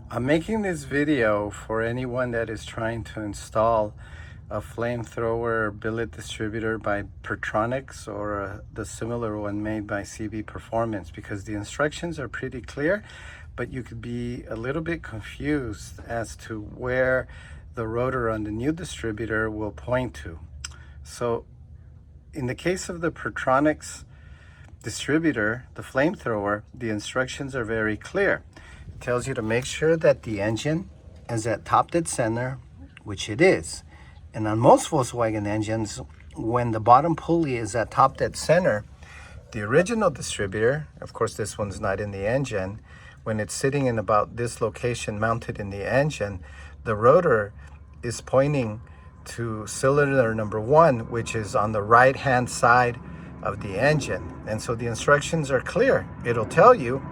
I'm making this video for anyone that is trying to install a flamethrower billet distributor by Pertronix or the similar one made by CB Performance, because the instructions are pretty clear, but you could be a little bit confused as to where the rotor on the new distributor will point to. So in the case of the Pertronix distributor, the flamethrower, the instructions are very clear. It tells you to make sure that the engine is at top dead center, which it is. And on most Volkswagen engines, when the bottom pulley is at top dead center, the original distributor, of course this one's not in the engine, when it's sitting in about this location mounted in the engine, the rotor is pointing to cylinder number 1, which is on the right hand side of the engine. And so the instructions are clear. It'll tell you,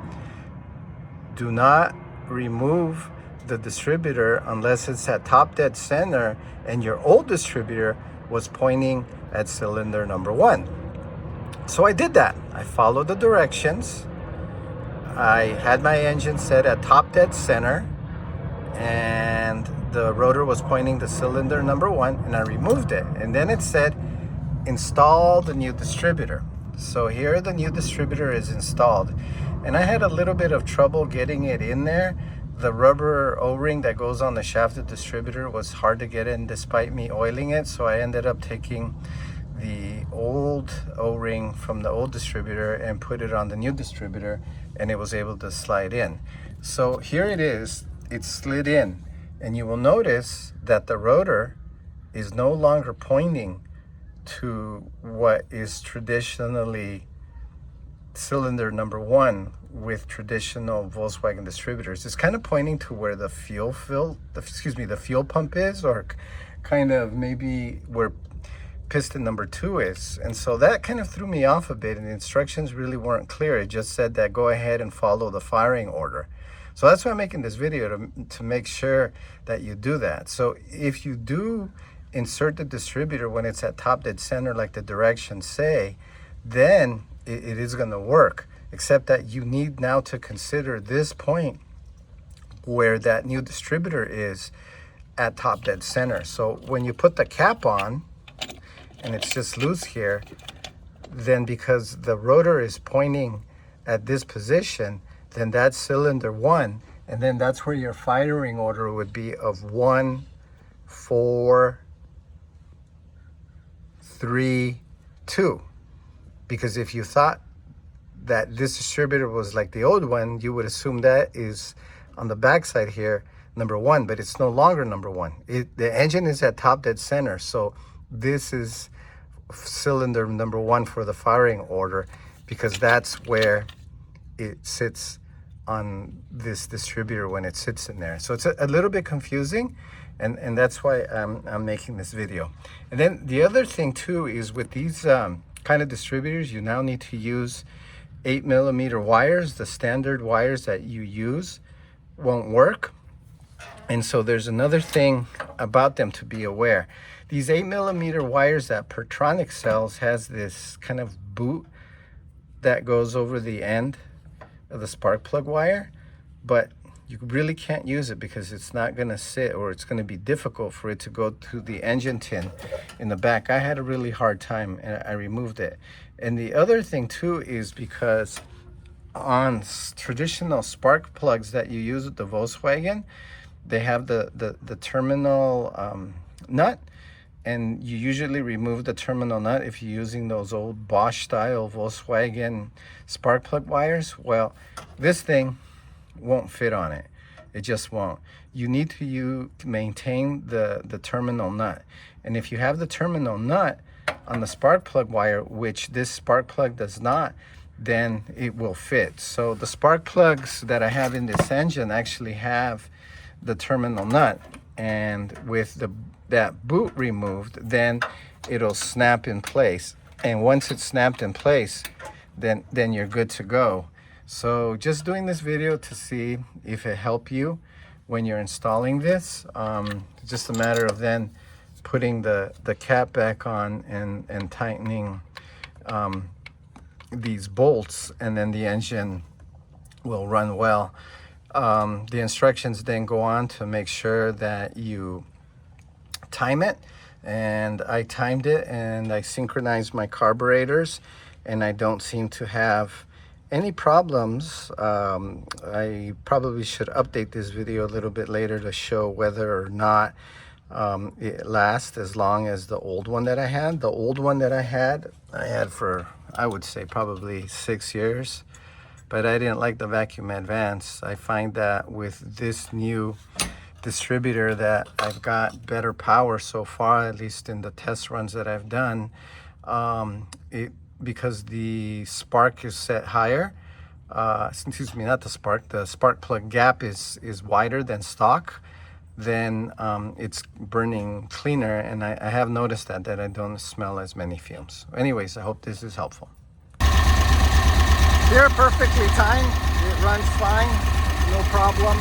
do not remove the distributor unless it's at top dead center and your old distributor was pointing at cylinder number 1. So I did that. I followed the directions. I had my engine set at top dead center and the rotor was pointing to cylinder number 1, and I removed it. And then it said, install the new distributor. So here the new distributor is installed. And I had a little bit of trouble getting it in there. The rubber O-ring that goes on the shafted distributor was hard to get in despite me oiling it. So I ended up taking the old O-ring from the old distributor and put it on the new distributor, and it was able to slide in. So here it is, it's slid in. And you will notice that the rotor is no longer pointing to what is traditionally cylinder number 1 with traditional Volkswagen distributors. It's kind of pointing to where the fuel pump is, or kind of maybe where piston number 2 is. And so that kind of threw me off a bit, and the instructions really weren't clear. It just said that go ahead and follow the firing order. So that's why I'm making this video, to make sure that you do that. So if you do insert the distributor when it's at top dead center like the directions say, then it is going to work, except that you need now to consider this point where that new distributor is at top dead center. So when you put the cap on and it's just loose here, then because the rotor is pointing at this position, then that's cylinder 1, and then that's where your firing order would be of 1, 4, 3, 2. Because if you thought that this distributor was like the old one, you would assume that is on the backside here, number 1, but it's no longer number 1. The engine is at top dead center, so this is cylinder number 1 for the firing order, because that's where it sits on this distributor when it sits in there. So it's a little bit confusing, and that's why I'm making this video. And then the other thing too is with these kind of distributors, you now need to use 8mm wires. The standard wires that you use won't work. And so there's another thing about them to be aware. These 8mm wires that Pertronix sells has this kind of boot that goes over the end of the spark plug wire, but you really can't use it because it's not going to sit, or it's going to be difficult for it to go to the engine tin in the back. I had a really hard time and I removed it. And the other thing too is because on traditional spark plugs that you use with the Volkswagen, they have the terminal nut, and you usually remove the terminal nut if you're using those old Bosch style Volkswagen spark plug wires. Well, this thing won't fit on it. It just won't. You need to maintain the terminal nut. And if you have the terminal nut on the spark plug wire, which this spark plug does not, then it will fit. So the spark plugs that I have in this engine actually have the terminal nut, and with that boot removed, then it'll snap in place. And once it's snapped in place, then you're good to go. So just doing this video to see if it helped you when you're installing this. Just a matter of then putting the cap back on and tightening these bolts, and then the engine will run well. The instructions then go on to make sure that you time it, and I timed it and I synchronized my carburetors, and I don't seem to have any problems. I probably should update this video a little bit later to show whether or not it lasts as long as the old one that I had. The old one that I had for, I would say, probably 6 years, but I didn't like the vacuum advance. I find that with this new distributor that I've got better power so far, at least in the test runs that I've done. Because the spark is set higher, excuse me, not the spark plug gap is wider than stock, then it's burning cleaner, and I have noticed that I don't smell as many fumes. Anyways, I hope this is helpful. Here, perfectly timed. It runs fine, no problem.